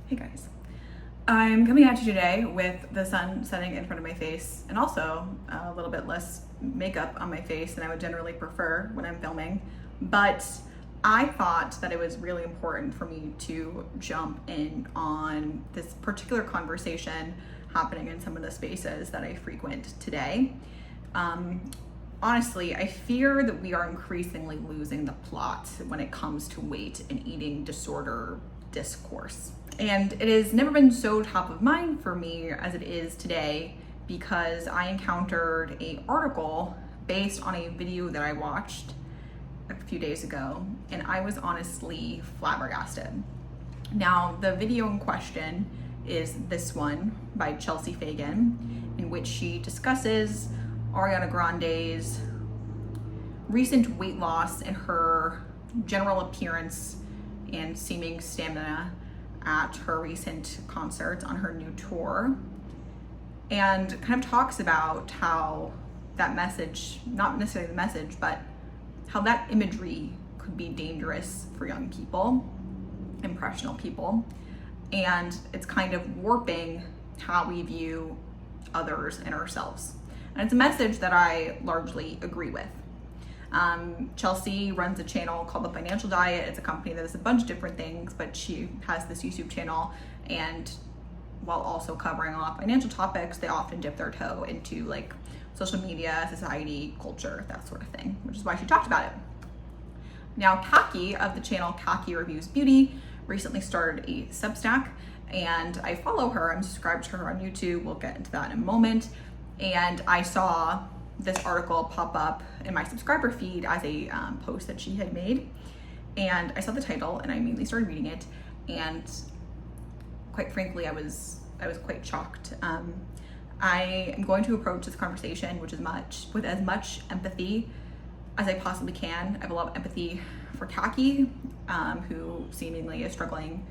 Hey guys. I'm coming at you today with the sun setting in front of my face and also a little bit less makeup on my face than I would generally prefer when I'm filming. But I thought that it was really important for me to jump in on this particular conversation happening in some of the spaces that I frequent today. Honestly, I fear that we are increasingly losing the plot when it comes to weight and eating disorder discourse. And it has never been so top of mind for me as it is today because I encountered an article based on a video that I watched a few days ago, and I was honestly flabbergasted. Now, the video in question is this one by Chelsea Fagan, in which she discusses Ariana Grande's recent weight loss and her general appearance and seeming stamina at her recent concerts on her new tour, and kind of talks about how that message, not necessarily the message, but how that imagery could be dangerous for young people, impressionable people, and it's kind of warping how we view others and ourselves. And it's a message that I largely agree with. Chelsea runs a channel called The Financial Diet. It's a company that does a bunch of different things, but she has this YouTube channel, and while also covering a lot of financial topics, they often dip their toe into like social media, society, culture, that sort of thing, which is why she talked about it. Now, Kackie of the channel Kackie Reviews Beauty recently started a Substack, and I follow her. I'm subscribed to her on YouTube. We'll get into that in a moment. And I saw this article pop up in my subscriber feed as a post that she had made, and I saw the title and I immediately started reading it, and quite frankly I was quite shocked. I am going to approach this conversation with as much empathy as I possibly can. I have a lot of empathy for Kackie, who seemingly is struggling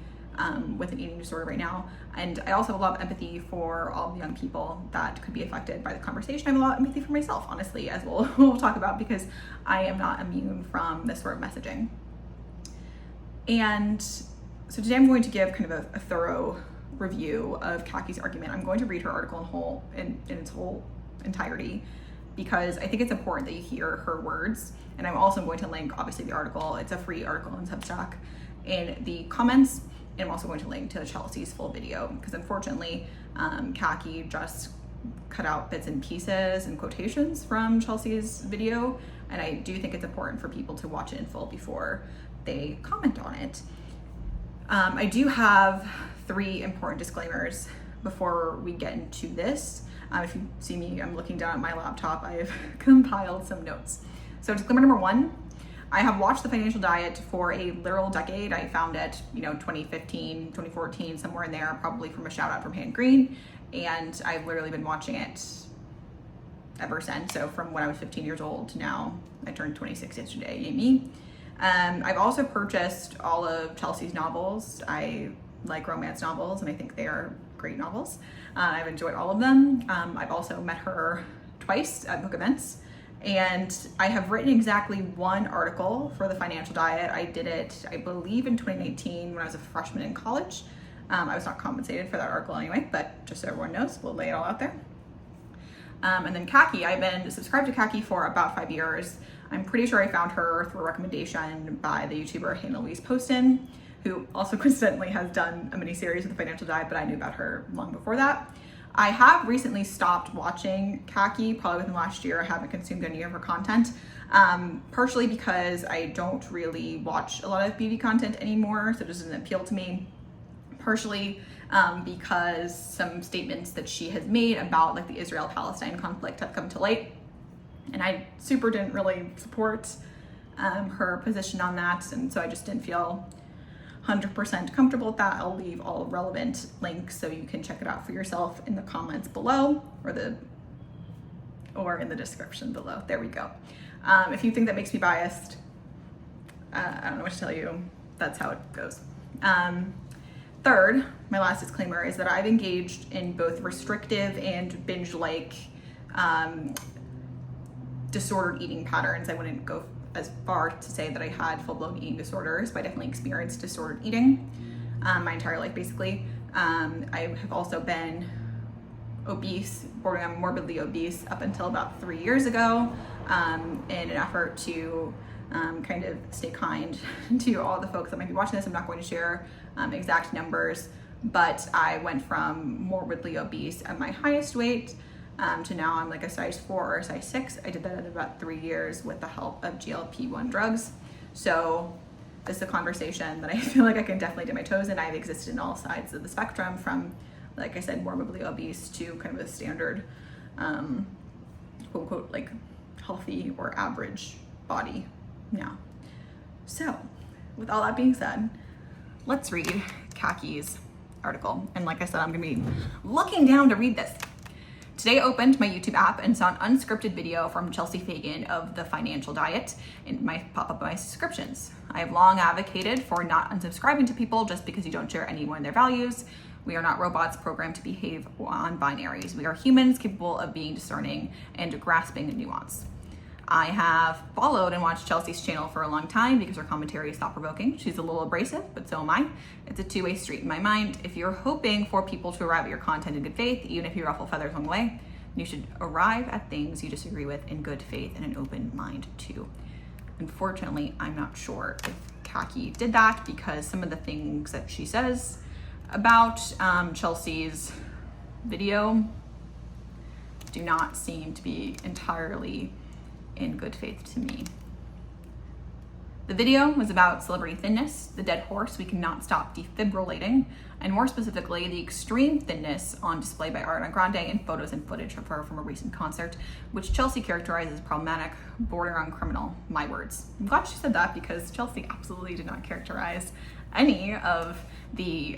with an eating disorder right now. And I also have a lot of empathy for all the young people that could be affected by the conversation. I have a lot of empathy for myself, honestly, as we'll talk about, because I am not immune from this sort of messaging. And so today I'm going to give kind of a thorough review of Kackie's argument. I'm going to read her article in its whole entirety, because I think it's important that you hear her words. And I'm also going to link, obviously, the article. It's a free article on Substack in the comments. And I'm also going to link to Chelsea's full video, because unfortunately, Kackie just cut out bits and pieces and quotations from Chelsea's video. And I do think it's important for people to watch it in full before they comment on it. I do have 3 important disclaimers before we get into this. If you see me, I'm looking down at my laptop. I've compiled some notes. So disclaimer number 1, I have watched The Financial Diet for a literal decade. I found it, 2015, 2014, somewhere in there, probably from a shout out from Han Green. And I've literally been watching it ever since. So from when I was 15 years old to now, I turned 26 yesterday, yay me. I've also purchased all of Chelsea's novels. I like romance novels, and I think they are great novels. I've enjoyed all of them. I've also met her twice at book events. And I have written exactly 1 article for The Financial Diet. I did it, I believe, in 2019 when I was a freshman in college. I was not compensated for that article anyway, but just so everyone knows, we'll lay it all out there. And then Kackie, I've been subscribed to Kackie for about 5 years. I'm pretty sure I found her through a recommendation by the YouTuber Hannah Louise Poston, who also coincidentally has done a mini series with The Financial Diet, but I knew about her long before that. I have recently stopped watching Kackie, probably within the last year. I haven't consumed any of her content, partially because I don't really watch a lot of beauty content anymore, so it just doesn't appeal to me. Partially because some statements that she has made about like the Israel-Palestine conflict have come to light, and I didn't really support her position on that, and so I just didn't feel 100% comfortable with that. I'll leave all relevant links so you can check it out for yourself in the comments below, or in the description below. There we go. If you think that makes me biased, I don't know what to tell you. That's how it goes. Third, my last disclaimer is that I've engaged in both restrictive and binge-like disordered eating patterns. I wouldn't go as far to say that I had full-blown eating disorders, but I definitely experienced disordered eating. my entire life, basically. I have also been obese, bordering on morbidly obese, up until about 3 years ago, in an effort to kind of stay kind to all the folks that might be watching this. I'm not going to share exact numbers, but I went from morbidly obese at my highest weight to now I'm like a size 4 or size 6. I did that in about 3 years with the help of GLP-1 drugs. So this is a conversation that I feel like I can definitely dip my toes in. I've existed in all sides of the spectrum, from, like I said, morbidly obese to kind of a standard, quote unquote, like healthy or average body now. So with all that being said, let's read Kackie's article. And like I said, I'm gonna be looking down to read this. Today I opened my YouTube app and saw an unscripted video from Chelsea Fagan of the financial diet, and might pop up my subscriptions. I have long advocated for not unsubscribing to people just because you don't share any one of their values. We are not robots programmed to behave on binaries. We are humans capable of being discerning and grasping nuance. I have followed and watched Chelsea's channel for a long time because her commentary is thought-provoking. She's a little abrasive, but so am I. It's a two-way street in my mind. If you're hoping for people to arrive at your content in good faith, even if you ruffle feathers along the way, you should arrive at things you disagree with in good faith and an open mind too. Unfortunately, I'm not sure if Kackie did that, because some of the things that she says about Chelsea's video do not seem to be entirely in good faith to me. The video was about celebrity thinness, the dead horse we cannot stop defibrillating, and more specifically, the extreme thinness on display by Ariana Grande in photos and footage of her from a recent concert, which Chelsea characterized as problematic, bordering on criminal. My words. I'm glad she said that, because Chelsea absolutely did not characterize any of the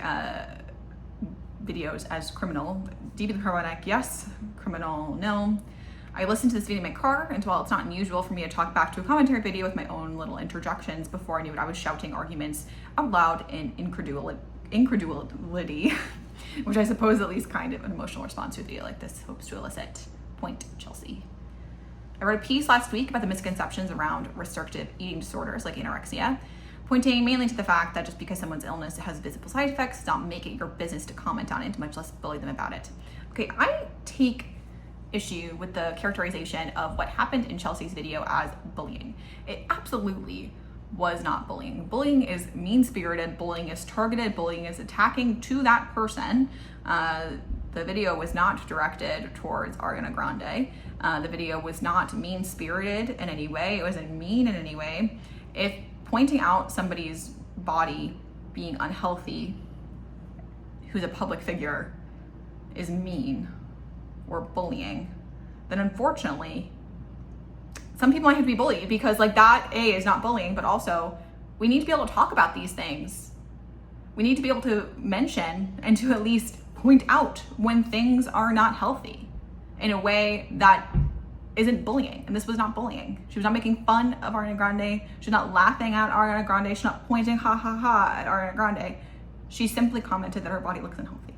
videos as criminal. Deeply problematic, yes. Criminal, no. I listened to this video in my car, and while it's not unusual for me to talk back to a commentary video with my own little interjections, before I knew it, I was shouting arguments out loud in incredulity, which I suppose at least kind of an emotional response to a video like this hopes to elicit. Point, Chelsea. I wrote a piece last week about the misconceptions around restrictive eating disorders like anorexia, pointing mainly to the fact that just because someone's illness has visible side effects does not make it your business to comment on it, much less bully them about it. Okay, I take issue with the characterization of what happened in Chelsea's video as bullying. It absolutely was not bullying. Bullying is mean-spirited, bullying is targeted, bullying is attacking to that person. The video was not directed towards Ariana Grande. The video was not mean-spirited in any way. It wasn't mean in any way. If pointing out somebody's body being unhealthy, who's a public figure, is mean or bullying, then unfortunately some people might have to be bullied, because like that is not bullying, but also we need to be able to talk about these things. We need to be able to mention and to at least point out when things are not healthy in a way that isn't bullying. And this was not bullying. She was not making fun of Ariana Grande. She's not laughing at Ariana Grande. She's not pointing ha ha ha at Ariana Grande. She simply commented that her body looks unhealthy.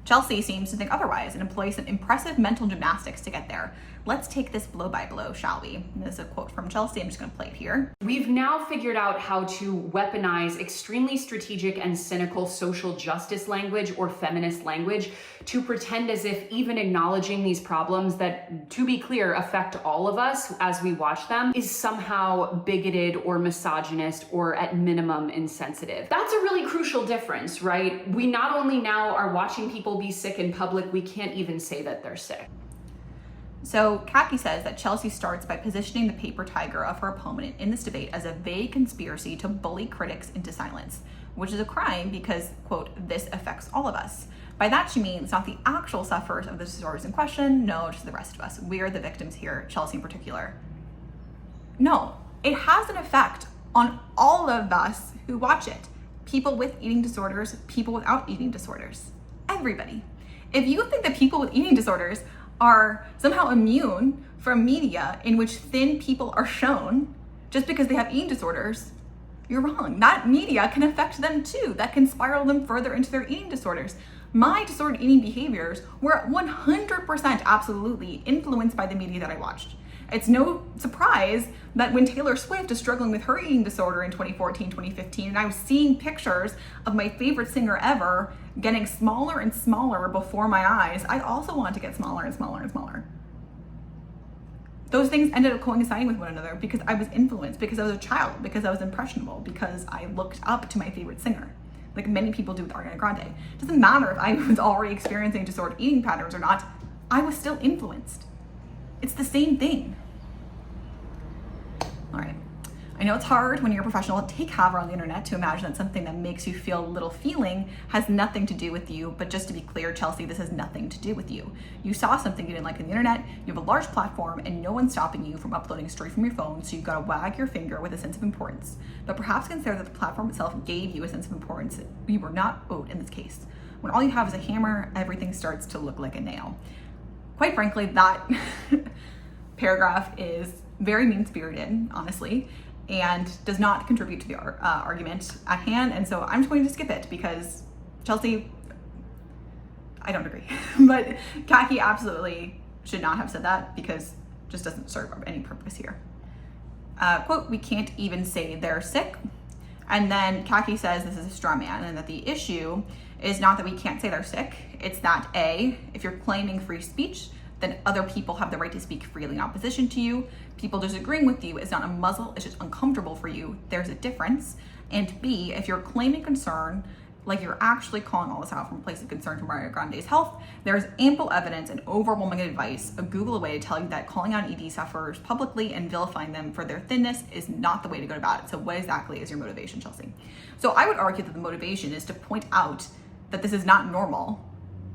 Chelsea seems to think otherwise and employs some impressive mental gymnastics to get there. Let's take this blow by blow, shall we? And this is a quote from Chelsea. I'm just gonna play it here. We've now figured out how to weaponize extremely strategic and cynical social justice language or feminist language to pretend as if even acknowledging these problems that, to be clear, affect all of us as we watch them is somehow bigoted or misogynist or at minimum insensitive. That's a really crucial difference, right? We not only now are watching people be sick in public, we can't even say that they're sick. So Kackie says that Chelsea starts by positioning the paper tiger of her opponent in this debate as a vague conspiracy to bully critics into silence, which is a crime because, quote, this affects all of us. By that she means not the actual sufferers of the disorders in question, no, just the rest of us. We are the victims here, Chelsea in particular. No, it has an effect on all of us who watch it. People with eating disorders, people without eating disorders, everybody. If you think that people with eating disorders are somehow immune from media in which thin people are shown just because they have eating disorders, you're wrong. That media can affect them too. That can spiral them further into their eating disorders. My disordered eating behaviors were 100% absolutely influenced by the media that I watched. It's no surprise that when Taylor Swift is struggling with her eating disorder in 2014, 2015, and I was seeing pictures of my favorite singer ever getting smaller and smaller before my eyes, I also wanted to get smaller and smaller and smaller. Those things ended up coinciding with one another because I was influenced, because I was a child, because I was impressionable, because I looked up to my favorite singer, like many people do with Ariana Grande. It doesn't matter if I was already experiencing disordered eating patterns or not, I was still influenced. It's the same thing. All right. I know it's hard when you're a professional take haver on the internet to imagine that something that makes you feel a little feeling has nothing to do with you, but just to be clear, Chelsea, this has nothing to do with you. You saw something you didn't like on the internet, you have a large platform, and no one's stopping you from uploading straight from your phone, so you gotta wag your finger with a sense of importance. But perhaps consider that the platform itself gave you a sense of importance you were not owed in this case. When all you have is a hammer, everything starts to look like a nail. Quite frankly, that paragraph is very mean-spirited, honestly, and does not contribute to the argument at hand. And so I'm just going to skip it because Chelsea, I don't agree. But Kackie absolutely should not have said that because it just doesn't serve any purpose here. Quote, we can't even say they're sick. And then Kackie says this is a straw man and that the issue is not that we can't say they're sick. It's that A, if you're claiming free speech, then other people have the right to speak freely in opposition to you. People disagreeing with you is not a muzzle, it's just uncomfortable for you. There's a difference. And B, if you're claiming concern, like you're actually calling all this out from a place of concern for Ariana Grande's health, there's ample evidence and overwhelming advice, a Google away to tell you that calling out ED sufferers publicly and vilifying them for their thinness is not the way to go about it. So what exactly is your motivation, Chelsea? So I would argue that the motivation is to point out that this is not normal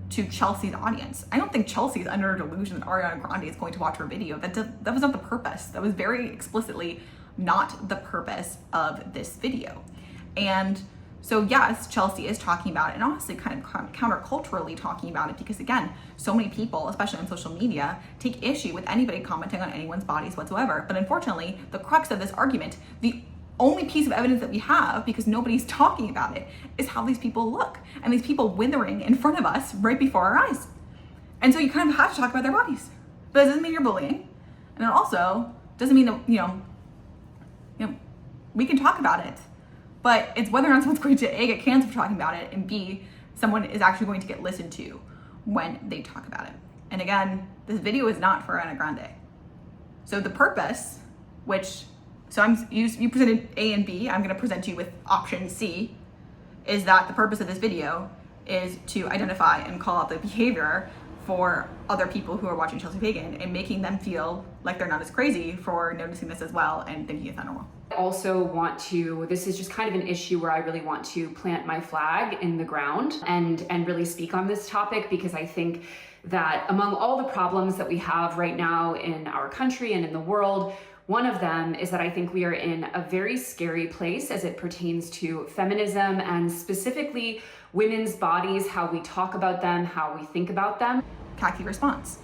to Chelsea's audience. I don't think Chelsea is under a delusion that Ariana Grande is going to watch her video. That was not the purpose. That was very explicitly not the purpose of this video. And so yes, Chelsea is talking about it and honestly kind of counterculturally talking about it because again, so many people, especially on social media, take issue with anybody commenting on anyone's bodies whatsoever. But unfortunately, the crux of this argument, the only piece of evidence that we have, because nobody's talking about it, is how these people look. And these people withering in front of us right before our eyes. And so you kind of have to talk about their bodies. But it doesn't mean you're bullying. And it also doesn't mean that, you know, we can talk about it. But it's whether or not someone's going to A, get canceled for talking about it, and B, someone is actually going to get listened to when they talk about it. And again, this video is not for Ariana Grande. So the purpose, you presented A and B, I'm gonna present you with option C, is that the purpose of this video is to identify and call out the behavior for other people who are watching Chelsea Fagan and making them feel like they're not as crazy for noticing this as well and thinking it's not normal. I also want to, this is just kind of an issue where I really want to plant my flag in the ground and really speak on this topic because I think that among all the problems that we have right now in our country and in the world, one of them is that I think we are in a very scary place as it pertains to feminism and specifically women's bodies, how we talk about them, how we think about them. Kackie responds.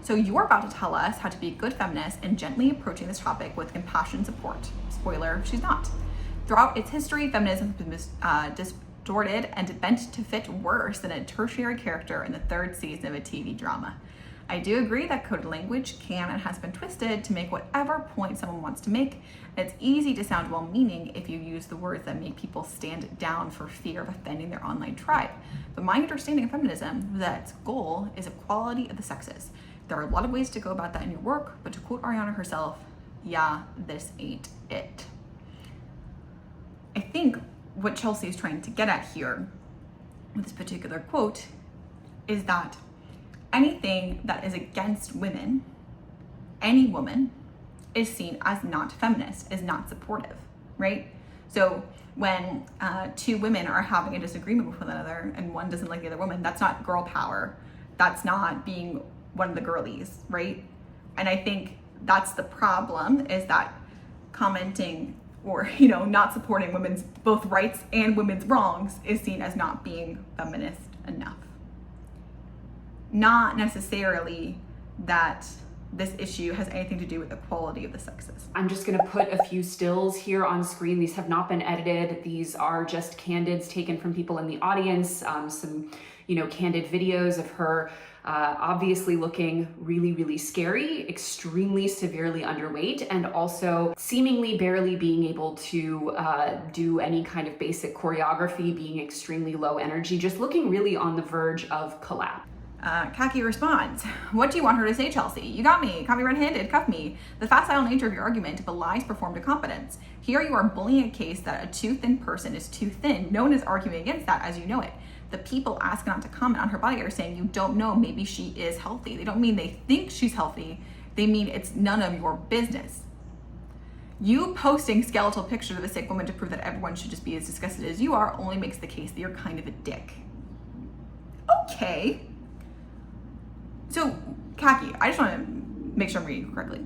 So you're about to tell us how to be a good feminist and gently approaching this topic with compassion and support. Spoiler, she's not. Throughout its history, feminism has been distorted and bent to fit worse than a tertiary character in the third season of a TV drama. I do agree that coded language can and has been twisted to make whatever point someone wants to make. And it's easy to sound well-meaning if you use the words that make people stand down for fear of offending their online tribe. But my understanding of feminism is that its goal is equality of the sexes. There are a lot of ways to go about that in your work, but to quote Ariana herself, yeah, this ain't it. I think what Chelsea is trying to get at here with this particular quote is that anything that is against women, any woman, is seen as not feminist, is not supportive, right? So when two women are having a disagreement with one another and one doesn't like the other woman, that's not girl power. That's not being one of the girlies, right? And I think that's the problem, is that commenting or, not supporting women's both rights and women's wrongs is seen as not being feminist enough. Not necessarily that this issue has anything to do with equality of the sexes. I'm just gonna put a few stills here on screen. These have not been edited. These are just candids taken from people in the audience. Some, candid videos of her obviously looking really, really scary, extremely severely underweight, and also seemingly barely being able to do any kind of basic choreography, being extremely low energy, just looking really on the verge of collapse. Kackie responds, "What do you want her to say, Chelsea? You got me, caught me red-handed, cuff me. The facile nature of your argument belies performed incompetence. Here you are bullying a case that a too thin person is too thin. No one is arguing against that as you know it. The people ask not to comment on her body are saying you don't know, maybe she is healthy. They don't mean they think she's healthy. They mean it's none of your business. You posting skeletal pictures of a sick woman to prove that everyone should just be as disgusted as you are only makes the case that you're kind of a dick." Okay. So, Kackie, I just want to make sure I'm reading you correctly.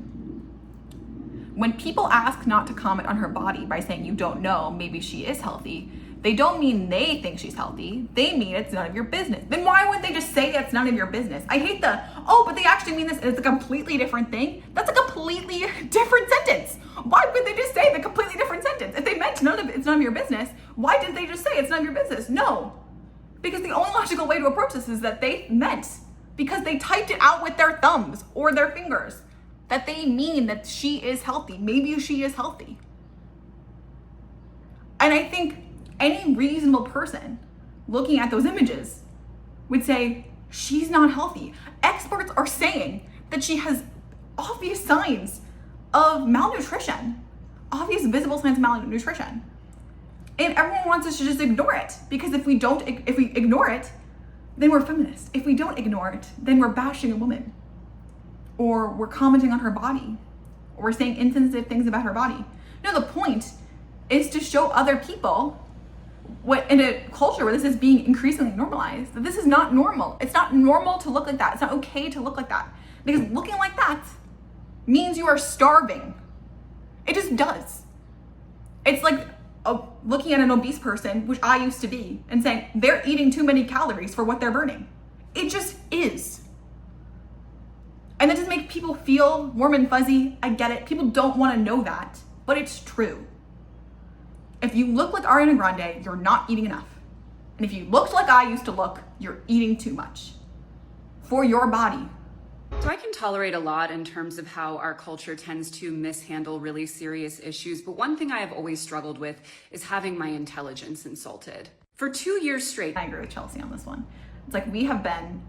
When people ask not to comment on her body by saying you don't know, maybe she is healthy, they don't mean they think she's healthy. They mean it's none of your business. Then why wouldn't they just say it's none of your business? I hate but they actually mean this, and it's a completely different thing. That's a completely different sentence. Why would they just say the completely different sentence? If they meant it's none of your business, why didn't they just say it's none of your business? No. Because the only logical way to approach this is that they meant, because they typed it out with their thumbs or their fingers, that they mean that she is healthy. Maybe she is healthy. And I think any reasonable person looking at those images would say, she's not healthy. Experts are saying that she has obvious signs of malnutrition, obvious visible signs of malnutrition. And everyone wants us to just ignore it, because if we ignore it, then we're feminist. If we don't ignore it, then we're bashing a woman, or we're commenting on her body, or we're saying insensitive things about her body. No, the point is to show other people what, in a culture where this is being increasingly normalized, that this is not normal. It's not normal to look like that. It's not okay to look like that, because looking like that means you are starving. It just does. It's like looking at an obese person, which I used to be, and saying they're eating too many calories for what they're burning. It just is. And that doesn't make people feel warm and fuzzy. I get it. People don't want to know that, but it's true. If you look like Ariana Grande, you're not eating enough. And if you looked like I used to look, you're eating too much for your body. So I can tolerate a lot in terms of how our culture tends to mishandle really serious issues, but one thing I have always struggled with is having my intelligence insulted. For 2 years straight. I agree with Chelsea on this one. It's like we have been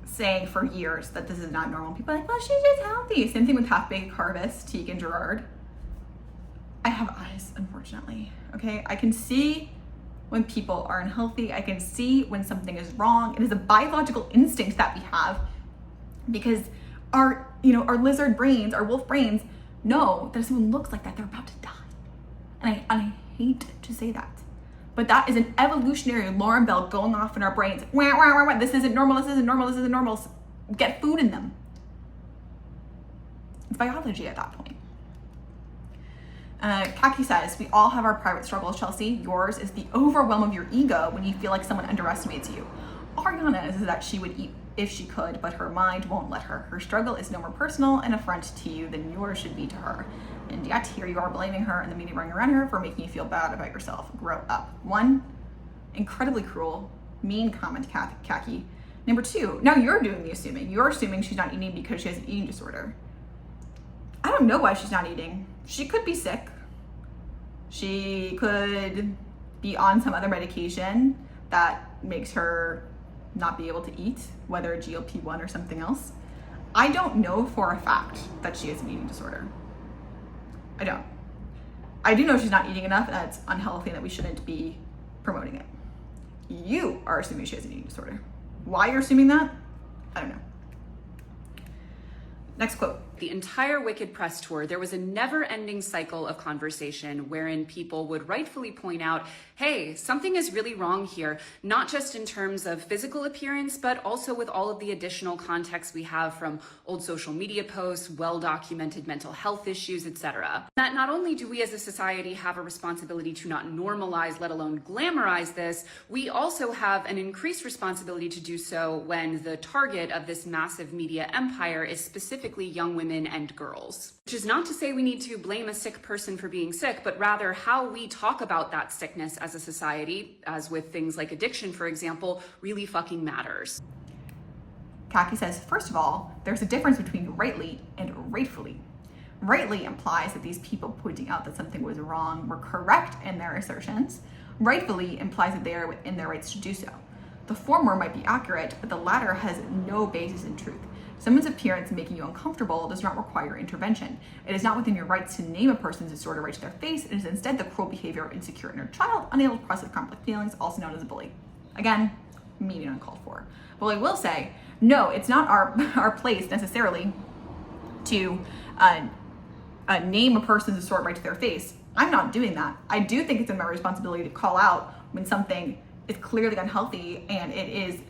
saying for years that this is not normal. People are like, well, she's just healthy. Same thing with Half-Baked Harvest, Teague and Gerard. I have eyes, unfortunately, okay? I can see when people are unhealthy. I can see when something is wrong. It is a biological instinct that we have, because our lizard brains, our wolf brains know that if someone looks like that, they're about to die. And I hate to say that, but that is an evolutionary alarm bell going off in our brains. Wah, wah, wah, wah. This isn't normal, this isn't normal, this isn't normal. Get food in them. It's biology at that point. Kackie says, we all have our private struggles, Chelsea. Yours is the overwhelm of your ego when you feel like someone underestimates you. Ariana's is that she would eat if she could, but her mind won't let her. Her struggle is no more personal and affront to you than yours should be to her. And yet here you are blaming her and the media running around her for making you feel bad about yourself. Grow up. 1, incredibly cruel, mean comment, Kackie. Number 2, now you're doing the assuming. You're assuming she's not eating because she has an eating disorder. I don't know why she's not eating. She could be sick. She could be on some other medication that makes her not be able to eat, whether a GLP-1 or something else. I don't know for a fact that she has an eating disorder. I don't. I do know she's not eating enough, and that's unhealthy, and that we shouldn't be promoting it. You are assuming she has an eating disorder. Why you're assuming that? I don't know. Next quote. The entire Wicked press tour, there was a never-ending cycle of conversation wherein people would rightfully point out, hey, something is really wrong here, not just in terms of physical appearance, but also with all of the additional context we have from old social media posts, well-documented mental health issues, etc. That not only do we as a society have a responsibility to not normalize, let alone glamorize this, we also have an increased responsibility to do so when the target of this massive media empire is specifically young women and girls. Which is not to say we need to blame a sick person for being sick, but rather how we talk about that sickness as a society, as with things like addiction, for example, really fucking matters. Kackie says, first of all, there's a difference between rightly and rightfully. Rightly implies that these people pointing out that something was wrong were correct in their assertions. Rightfully implies that they are within their rights to do so. The former might be accurate, but the latter has no basis in truth. Someone's appearance making you uncomfortable does not require intervention. It is not within your rights to name a person's disorder right to their face. It is instead the cruel behavior of insecure inner child, unable to process complex feelings, also known as a bully. Again, maybe uncalled for. But I will say, no, it's not our place necessarily to name a person's disorder right to their face. I'm not doing that. I do think it's in my responsibility to call out when something is clearly unhealthy and it is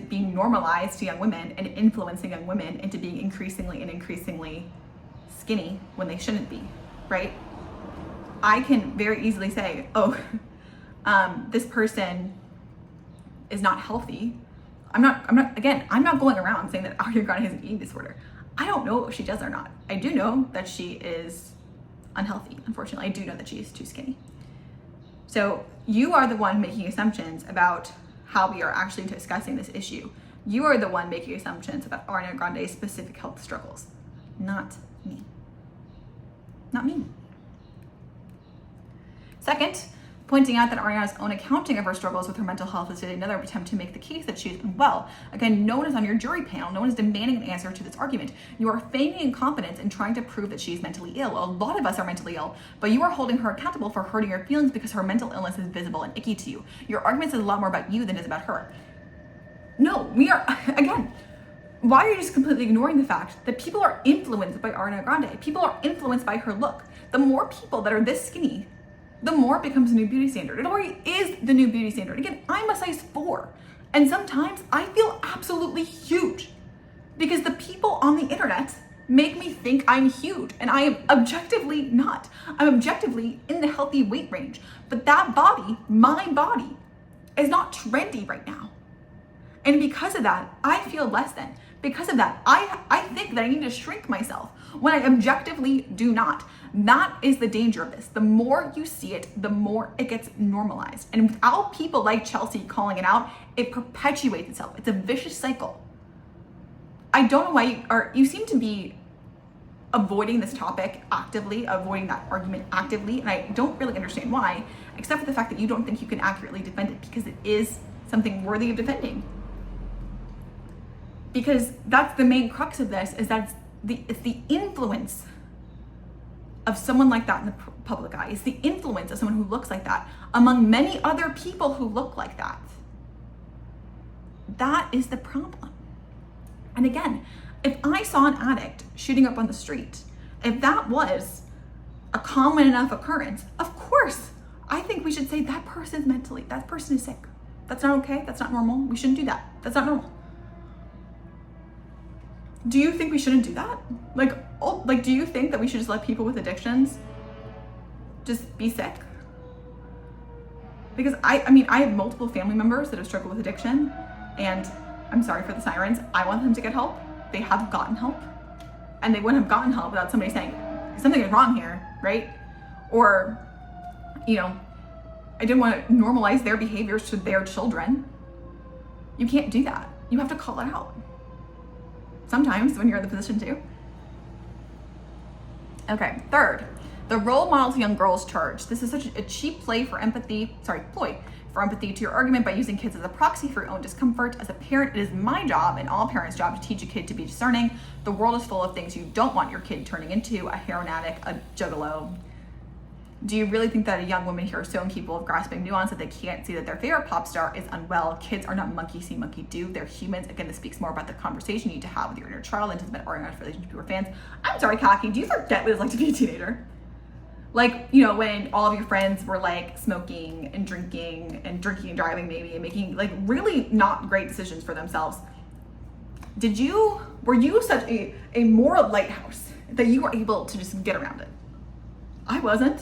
being normalized to young women and influencing young women into being increasingly skinny when they shouldn't be, right? I can very easily say, this person is not healthy. I'm not going around saying that Ariana Grande has an eating disorder. I don't know if she does or not. I do know that she is unhealthy. Unfortunately, I do know that she is too skinny. So you are the one making assumptions about how we are actually discussing this issue. You are the one making assumptions about Ariana Grande's specific health struggles, not me. Not me. Second, pointing out that Ariana's own accounting of her struggles with her mental health is another attempt to make the case that she is unwell. Again, no one is on your jury panel. No one is demanding an answer to this argument. You are feigning incompetence and trying to prove that she is mentally ill. A lot of us are mentally ill, but you are holding her accountable for hurting her feelings because her mental illness is visible and icky to you. Your argument says a lot more about you than it is about her. No, we are, again, why are you just completely ignoring the fact that people are influenced by Ariana Grande? People are influenced by her look. The more people that are this skinny, the more it becomes a new beauty standard. It already is the new beauty standard. Again, I'm a size 4, and sometimes I feel absolutely huge because the people on the internet make me think I'm huge, and I am objectively not. I'm objectively in the healthy weight range, but that body, my body, is not trendy right now. And because of that, I feel less than. Because of that, I think that I need to shrink myself when I objectively do not. That is the danger of this. The more you see it, the more it gets normalized. And without people like Chelsea calling it out, it perpetuates itself. It's a vicious cycle. I don't know why you seem to be avoiding this topic actively, avoiding that argument actively, and I don't really understand why, except for the fact that you don't think you can accurately defend it because it is something worthy of defending. Because that's the main crux of this, is that it's the influence of someone like that in the public eye. It's the influence of someone who looks like that among many other people who look like that. That is the problem. And again, if I saw an addict shooting up on the street, if that was a common enough occurrence, of course, I think we should say that person is sick. That's not okay. That's not normal. We shouldn't do that. That's not normal. Do you think we shouldn't do that? Do you think that we should just let people with addictions just be sick? Because I have multiple family members that have struggled with addiction, and I'm sorry for the sirens. I want them to get help. They have gotten help, and they wouldn't have gotten help without somebody saying something is wrong here, right? Or, I didn't want to normalize their behaviors to their children. You can't do that. You have to call it out. Sometimes when you're in the position to. Okay, third, the role model to young girls charge. This is such a cheap ploy for empathy to your argument by using kids as a proxy for your own discomfort. As a parent, it is my job and all parents' job to teach a kid to be discerning. The world is full of things you don't want your kid turning into: a heroin addict, a juggalo. Do you really think that a young woman here is so incapable of grasping nuance that they can't see that their favorite pop star is unwell? Kids are not monkey see, monkey do. They're humans. Again, this speaks more about the conversation you need to have with your inner child than to about Ariana's relationship with your fans. I'm sorry, Kackie, do you forget what it's like to be a teenager? Like, you know, when all of your friends were like smoking and drinking and driving maybe and making like really not great decisions for themselves. Were you such a moral lighthouse that you were able to just get around it? I wasn't.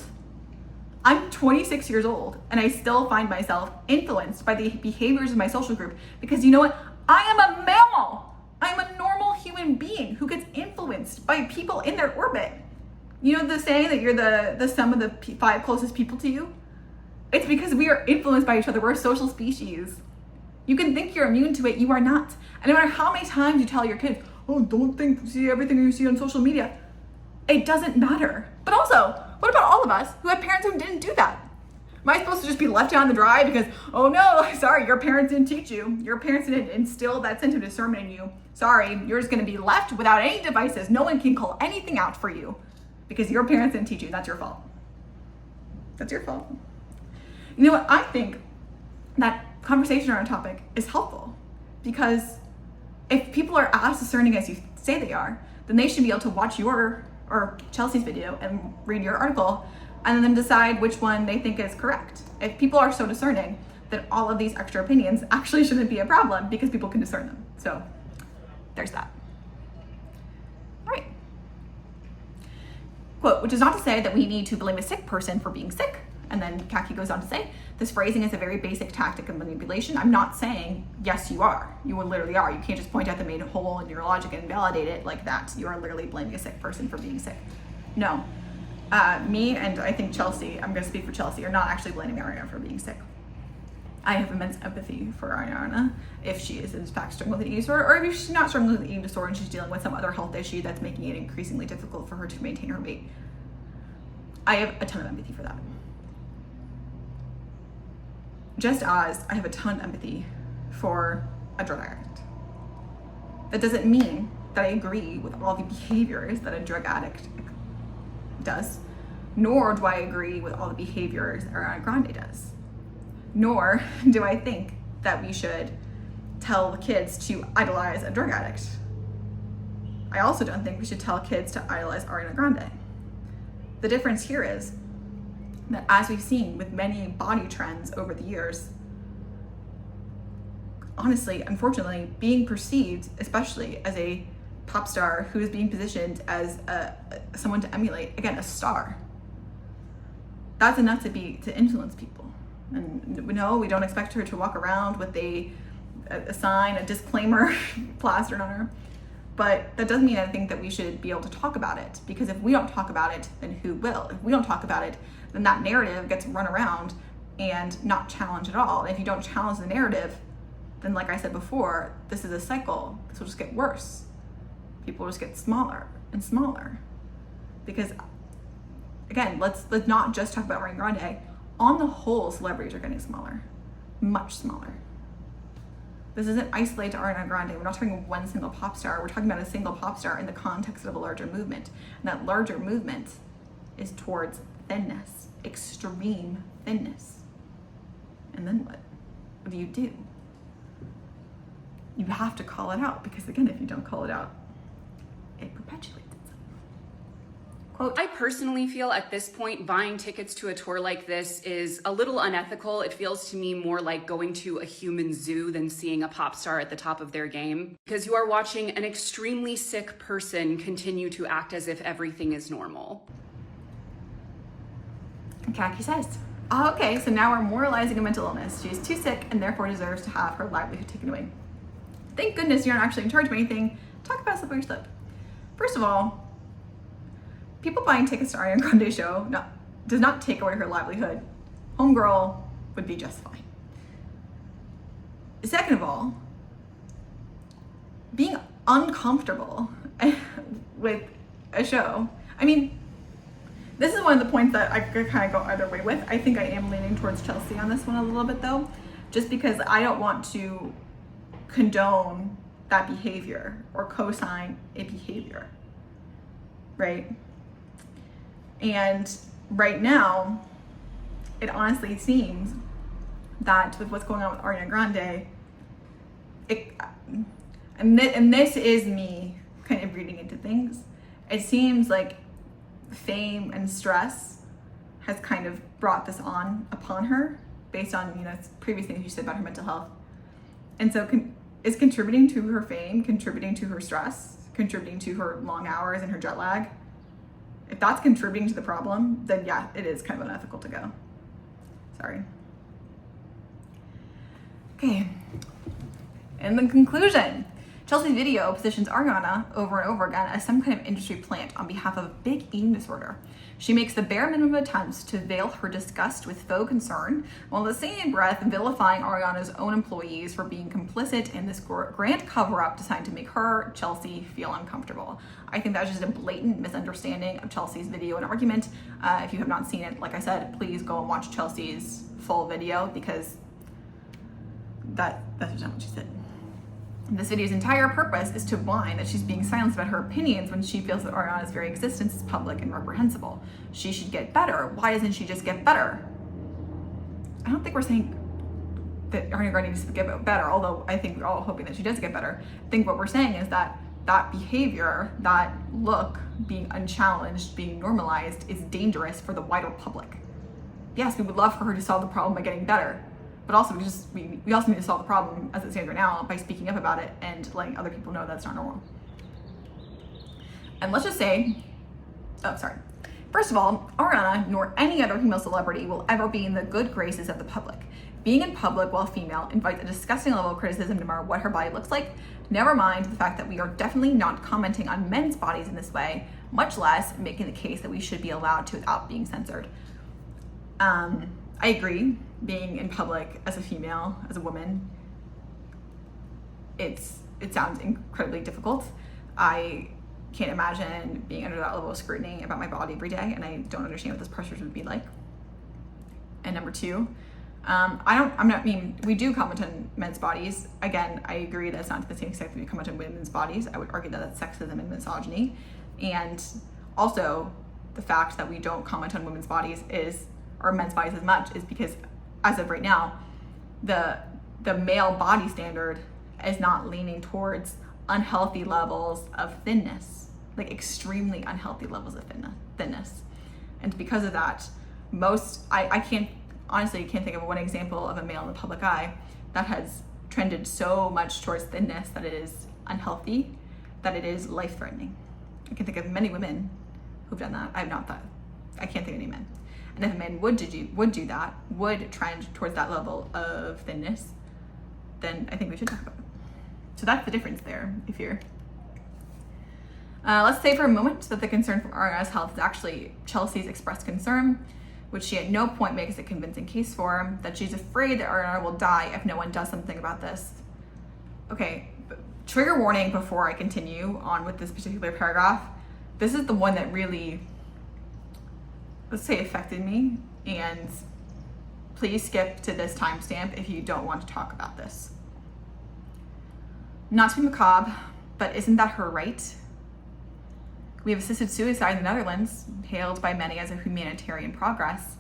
I'm 26 years old and I still find myself influenced by the behaviors of my social group because you know what? I am a mammal. I'm a normal human being who gets influenced by people in their orbit. You know the saying that you're the sum of the 5 closest people to you? It's because we are influenced by each other. We're a social species. You can think you're immune to it. You are not. And no matter how many times you tell your kids, oh, don't see everything you see on social media, it doesn't matter. But also, what about all of us who have parents who didn't do that? Am I supposed to just be left down the dry because, oh no, sorry, your parents didn't teach you. Your parents didn't instill that sense of discernment in you. Sorry, you're just going to be left without any devices. No one can call anything out for you because your parents didn't teach you. That's your fault. That's your fault. You know what? I think that conversation around a topic is helpful because if people are as discerning as you say they are, then they should be able to watch your or Chelsea's video and read your article and then decide which one they think is correct. If people are so discerning, then all of these extra opinions actually shouldn't be a problem because people can discern them. So there's that. All right. Quote, which is not to say that we need to blame a sick person for being sick. And then Kackie goes on to say, this phrasing is a very basic tactic of manipulation. I'm not saying, yes, you are. You literally are. You can't just point out the main hole in your logic and validate it like that. You are literally blaming a sick person for being sick. No. Me and I think Chelsea, I'm going to speak for Chelsea, are not actually blaming Ariana for being sick. I have immense empathy for Ariana if she is in fact struggling with an eating disorder, or if she's not struggling with an eating disorder and she's dealing with some other health issue that's making it increasingly difficult for her to maintain her weight. I have a ton of empathy for that. Just as I have a ton of empathy for a drug addict. That doesn't mean that I agree with all the behaviors that a drug addict does, nor do I agree with all the behaviors Ariana Grande does. Nor do I think that we should tell kids to idolize a drug addict. I also don't think we should tell kids to idolize Ariana Grande. The difference here is that as we've seen with many body trends over the years, honestly, unfortunately, being perceived, especially as a pop star who is being positioned as someone to emulate, again, a star, that's enough to influence people. And no, we don't expect her to walk around with a sign, a disclaimer plastered on her. But that doesn't mean I think that we should be able to talk about it, because if we don't talk about it, then who will? If we don't talk about it, then that narrative gets run around and not challenged at all. And if you don't challenge the narrative, then like I said before, this is a cycle. This will just get worse. People will just get smaller and smaller. Because again, let's not just talk about Ariana Grande. On the whole, celebrities are getting smaller, much smaller. This isn't isolated to Ariana Grande. We're not talking about one single pop star. We're talking about a single pop star in the context of a larger movement. And that larger movement is towards thinness, extreme thinness. And then what? What do? You have to call it out, because again, if you don't call it out, it perpetuates itself. Quote, I personally feel at this point buying tickets to a tour like this is a little unethical. It feels to me more like going to a human zoo than seeing a pop star at the top of their game, because you are watching an extremely sick person continue to act as if everything is normal. Kackie says, oh, okay, so now we're moralizing a mental illness. She is too sick and therefore deserves to have her livelihood taken away. Thank goodness you're not actually in charge of anything. Talk about slip on your slip. First of all, people buying tickets to Ariana Grande's show does not take away her livelihood. Homegirl would be just fine. Second of all, being uncomfortable with a show, I mean, this is one of the points that I could kind of go either way with. I think I am leaning towards Chelsea on this one a little bit though, just because I don't want to condone that behavior or co-sign a behavior, right? And right now, it honestly seems that with what's going on with Ariana Grande, and this is me kind of reading into things, it seems like fame and stress has kind of brought this on upon her based on, previous things you said about her mental health. And so is contributing to her fame, contributing to her stress, contributing to her long hours and her jet lag. If that's contributing to the problem, then yeah, it is kind of unethical to go. Sorry. Okay. In the conclusion, Chelsea's video positions Ariana over and over again as some kind of industry plant on behalf of a big eating disorder. She makes the bare minimum attempts to veil her disgust with faux concern, while at the same breath vilifying Ariana's own employees for being complicit in this grand cover-up designed to make her, Chelsea, feel uncomfortable. I think that's just a blatant misunderstanding of Chelsea's video and argument. If you have not seen it, like I said, please go and watch Chelsea's full video, because that's just not what she said. This video's entire purpose is to whine that she's being silenced about her opinions when she feels that Ariana's very existence is public and reprehensible. She should get better. Why doesn't she just get better? I don't think we're saying that Ariana Grande needs to get better, although I think we're all hoping that she does get better. I think what we're saying is that that behavior, that look, being unchallenged, being normalized, is dangerous for the wider public. Yes, we would love for her to solve the problem by getting better, but also we also need to solve the problem as it stands right now by speaking up about it and letting other people know that's not normal. And let's just say, first of all, Ariana nor any other female celebrity will ever be in the good graces of the public. Being in public while female invites a disgusting level of criticism no matter what her body looks like, never mind the fact that we are definitely not commenting on men's bodies in this way, much less making the case that we should be allowed to without being censored. I agree, being in public as a female, as a woman, it sounds incredibly difficult. I can't imagine being under that level of scrutiny about my body every day, and I don't understand what those pressures would be like. And number two, we do comment on men's bodies. Again, I agree that it's not to the same extent that we comment on women's bodies. I would argue that that's sexism and misogyny. And also, the fact that we don't comment on women's bodies or men's bodies as much is because, as of right now, the male body standard is not leaning towards unhealthy levels of thinness, like extremely unhealthy levels of thinness. And because of that, I can't think of one example of a male in the public eye that has trended so much towards thinness that it is unhealthy, that it is life-threatening. I can think of many women who've done that. I can't think of any men. And if a man would do that, would trend towards that level of thinness, then I think we should talk about it. So that's the difference there, if you're... let's say for a moment that the concern from Ariana's health is actually Chelsea's expressed concern, which she at no point makes a convincing case for, that she's afraid that Ariana will die if no one does something about this. Okay, trigger warning before I continue on with this particular paragraph. This is the one that really, let's say, affected me, and please skip to this timestamp if you don't want to talk about this. Not to be macabre, but isn't that her right? We have assisted suicide in the Netherlands, hailed by many as a humanitarian progress.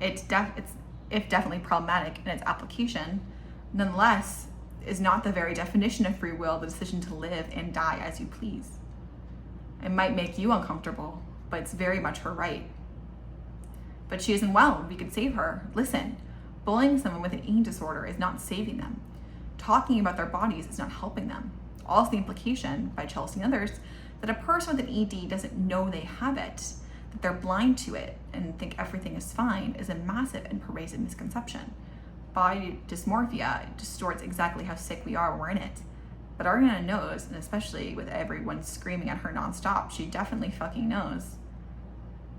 It's definitely problematic in its application. Nonetheless, is not the very definition of free will the decision to live and die as you please. It might make you uncomfortable, but it's very much her right. But she isn't well, we could save her. Listen, bullying someone with an eating disorder is not saving them. Talking about their bodies is not helping them. Also the implication, by Chelsea and others, that a person with an ED doesn't know they have it, that they're blind to it and think everything is fine, is a massive and pervasive misconception. Body dysmorphia distorts exactly how sick we are when we're in it. But Ariana knows, and especially with everyone screaming at her nonstop, she definitely fucking knows.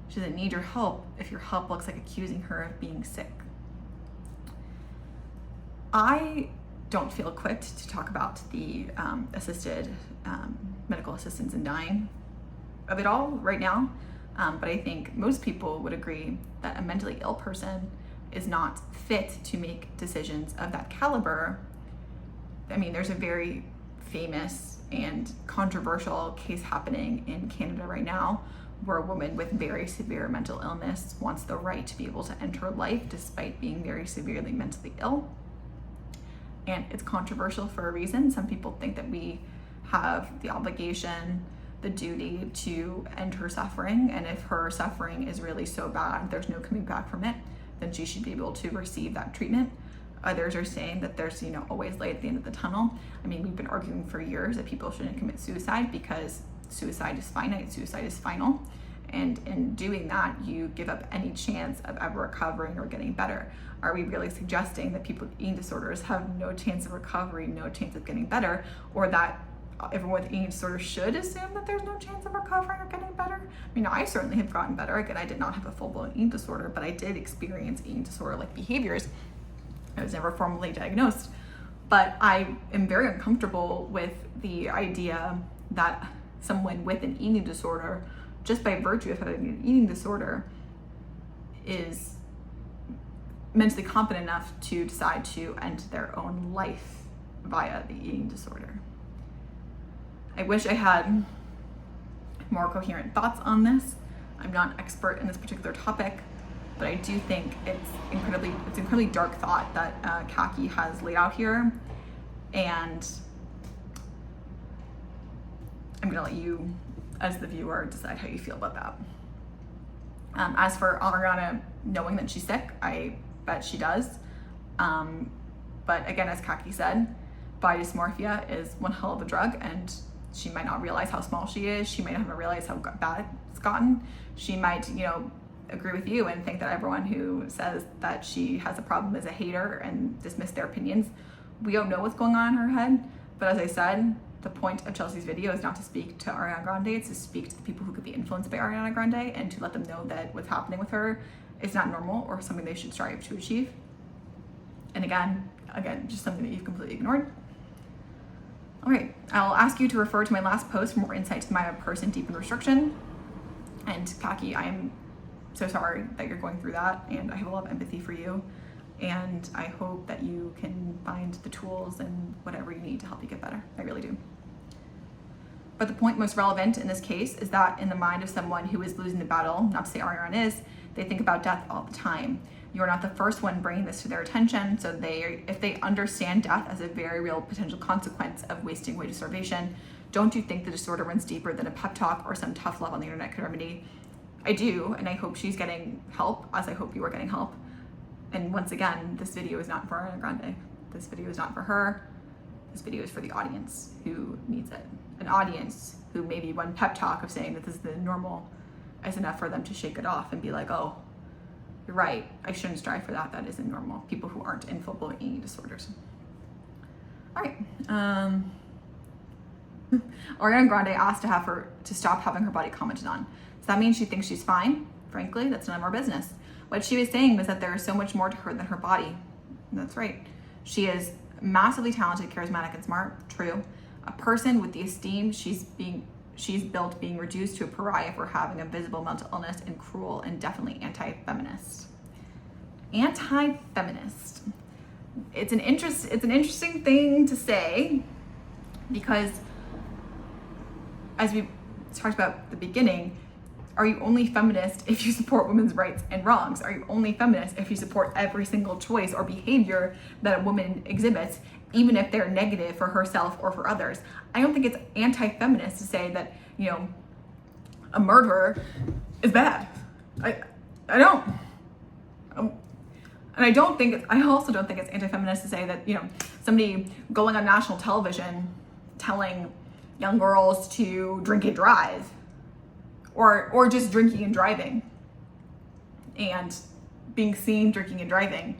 She doesn't need your help if your help looks like accusing her of being sick. I don't feel equipped to talk about the assisted medical assistance in dying of it all right now, but I think most people would agree that a mentally ill person is not fit to make decisions of that caliber. I mean, there's a very famous and controversial case happening in Canada right now where a woman with very severe mental illness wants the right to be able to end her life despite being very severely mentally ill. And it's controversial for a reason. Some people think that we have the obligation, the duty to end her suffering, and if her suffering is really so bad there's no coming back from it, then she should be able to receive that treatment. Others are saying that there's, always light at the end of the tunnel. I mean, we've been arguing for years that people shouldn't commit suicide because suicide is finite, suicide is final. And in doing that, you give up any chance of ever recovering or getting better. Are we really suggesting that people with eating disorders have no chance of recovery, no chance of getting better, or that everyone with eating disorders should assume that there's no chance of recovering or getting better? I mean, I certainly have gotten better. Again, I did not have a full-blown eating disorder, but I did experience eating disorder-like behaviors. I was never formally diagnosed, but I am very uncomfortable with the idea that someone with an eating disorder, just by virtue of having an eating disorder, is mentally competent enough to decide to end their own life via the eating disorder. I wish I had more coherent thoughts on this. I'm not an expert in this particular topic, but I do think it's incredibly dark thought that Kackie has laid out here, and I'm gonna let you, as the viewer, decide how you feel about that. As for Ariana knowing that she's sick, I bet she does. But again, as Kackie said, body dysmorphia is one hell of a drug, and she might not realize how small she is. She might not even realize how bad it's gotten. She might, agree with you and think that everyone who says that she has a problem is a hater and dismiss their opinions. We don't know what's going on in her head, but as I said, the point of Chelsea's video is not to speak to Ariana Grande, it's to speak to the people who could be influenced by Ariana Grande and to let them know that what's happening with her is not normal or something they should strive to achieve. And again, just something that you've completely ignored. All right, I'll ask you to refer to my last post for more insight to my person deep in restriction. And Kackie, I am so sorry that you're going through that, and I have a lot of empathy for you. And I hope that you can find the tools and whatever you need to help you get better. I really do. But the point most relevant in this case is that in the mind of someone who is losing the battle, not to say Ariana is, they think about death all the time. You're not the first one bringing this to their attention, so if they understand death as a very real potential consequence of wasting away to starvation, don't you think the disorder runs deeper than a pep talk or some tough love on the internet could remedy? I do, and I hope she's getting help, as I hope you are getting help. And once again, this video is not for Ariana Grande. This video is not for her. This video is for the audience who needs it. An audience who maybe one pep talk of saying that this is the normal is enough for them to shake it off and be like, oh, you're right, I shouldn't strive for that. That isn't normal. People who aren't in full-blown eating disorders. All right. Ariana Grande asked to have her to stop having her body commented on. Does that mean she thinks she's fine? Frankly, that's none of our business. What she was saying was that there is so much more to her than her body. And that's right. She is massively talented, charismatic, and smart. True. A person with the esteem she's built being reduced to a pariah for having a visible mental illness, and cruel and definitely anti-feminist. Anti-feminist. It's an interesting thing to say, because as we talked about at the beginning, are you only feminist if you support women's rights and wrongs? Are you only feminist if you support every single choice or behavior that a woman exhibits, even if they're negative for herself or for others? I don't think it's anti-feminist to say that, a murderer is bad. I don't. And I also don't think it's anti-feminist to say that, somebody going on national television telling young girls to drink and drive, or just drinking and driving, and being seen drinking and driving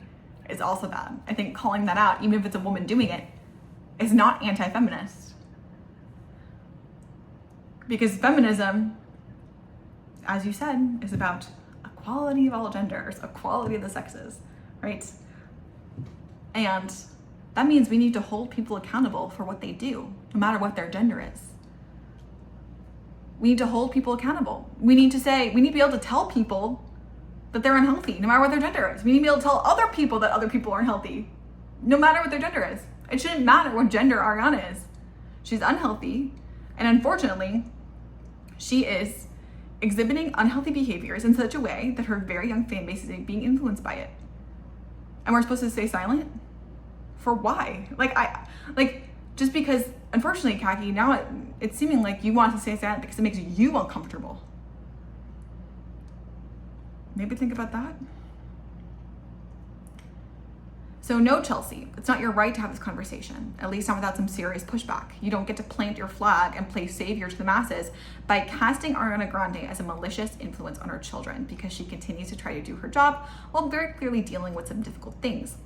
is also bad. I think calling that out, even if it's a woman doing it, is not anti-feminist. Because feminism, as you said, is about equality of all genders, equality of the sexes, right? And that means we need to hold people accountable for what they do, no matter what their gender is. We need to hold people accountable. We need to be able to tell people that they're unhealthy, no matter what their gender is. We need to be able to tell other people that other people are unhealthy, no matter what their gender is. It shouldn't matter what gender Ariana is. She's unhealthy, and unfortunately, she is exhibiting unhealthy behaviors in such a way that her very young fan base is being influenced by it. And we're supposed to stay silent? For why? Just because, unfortunately, Kackie, now it's seeming like you want to stay silent because it makes you uncomfortable. Maybe think about that. So no, Chelsea, it's not your right to have this conversation, at least not without some serious pushback. You don't get to plant your flag and play savior to the masses by casting Ariana Grande as a malicious influence on our children because she continues to try to do her job while very clearly dealing with some difficult things.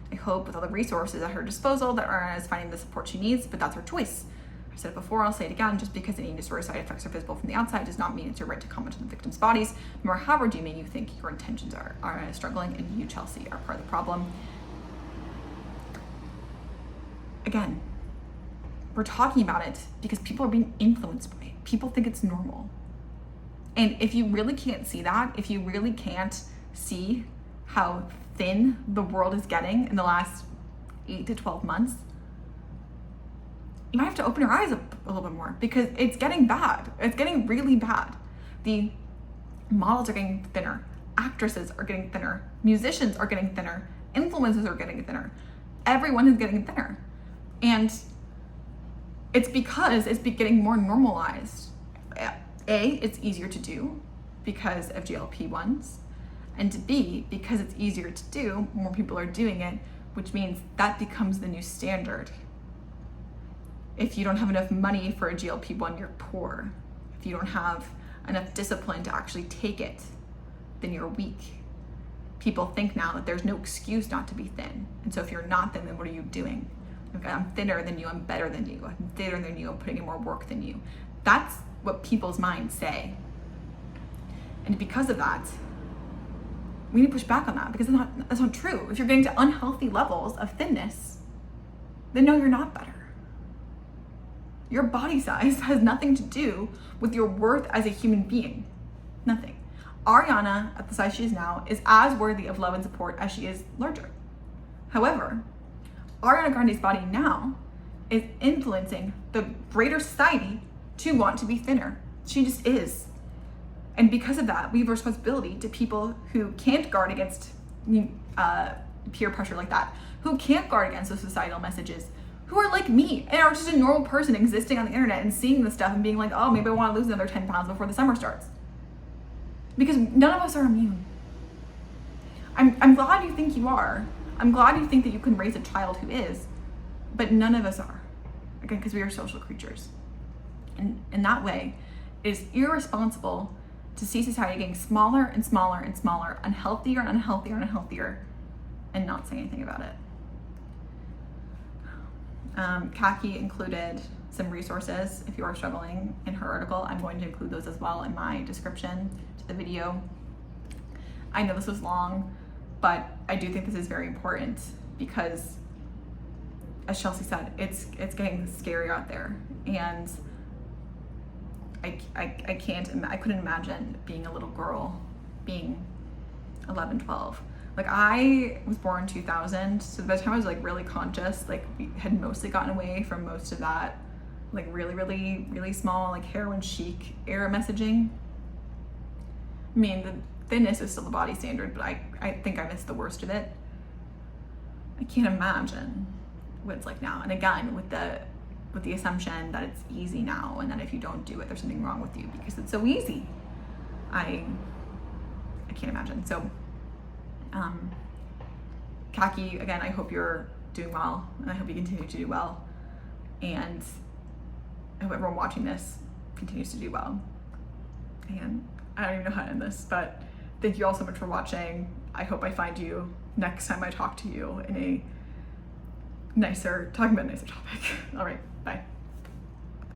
I hope with all the resources at her disposal that Ariana is finding the support she needs, but that's her choice. I said it before, I'll say it again, just because any disorder side effects are visible from the outside does not mean it's your right to comment on the victims' bodies, nor how redeeming you think your intentions are. Ariana is struggling, and you, Chelsea, are part of the problem. Again, we're talking about it because people are being influenced by it. People think it's normal. And if you really can't see that, if you really can't see how thin the world is getting in the last 8 to 12 months, you might have to open your eyes up a little bit more because it's getting bad. It's getting really bad. The models are getting thinner. Actresses are getting thinner. Musicians are getting thinner. Influencers are getting thinner. Everyone is getting thinner. And it's because it's getting more normalized. A, it's easier to do because of GLP-1s. And B, because it's easier to do, more people are doing it, which means that becomes the new standard. If you don't have enough money for a GLP-1, you're poor. If you don't have enough discipline to actually take it, then you're weak. People think now that there's no excuse not to be thin. And so if you're not thin, then what are you doing? Okay, I'm thinner than you, I'm better than you, I'm thinner than you, I'm putting in more work than you. That's what people's minds say. And because of that, we need to push back on that because that's not true. If you're getting to unhealthy levels of thinness, then no, you're not better. Your body size has nothing to do with your worth as a human being. Nothing. Ariana, at the size she is now, is as worthy of love and support as she is larger. However, Ariana Grande's body now is influencing the greater society to want to be thinner. She just is. And because of that, we have a responsibility to people who can't guard against peer pressure like that, who can't guard against those societal messages, who are like me and are just a normal person existing on the internet and seeing this stuff and being like, oh, maybe I want to lose another 10 pounds before the summer starts. Because none of us are immune. I'm glad you think you are. I'm glad you think that you can raise a child who is, but none of us are. Again, because we are social creatures. And in that way, it is irresponsible to see society getting smaller and smaller and smaller, unhealthier and unhealthier and unhealthier, and not say anything about it. Kackie included some resources if you are struggling in her article. I'm going to include those as well in my description to the video. I know this was long, but I do think this is very important because, as Chelsea said, it's getting scary out there, and I couldn't imagine being a little girl, being 11, 12. Like, I was born in 2000, so by the time I was like really conscious, like we had mostly gotten away from most of that, like really, really, really small, like heroin chic era messaging. I mean, the thinness is still the body standard, but I think I missed the worst of it. I can't imagine what it's like now. And again, with the assumption that it's easy now, and that if you don't do it, there's something wrong with you because it's so easy. I can't imagine. So, Kackie, again, I hope you're doing well, and I hope you continue to do well, and I hope everyone watching this continues to do well. And I don't even know how to end this, but thank you all so much for watching. I hope I find you next time I talk to you in talking about a nicer topic. All right, bye.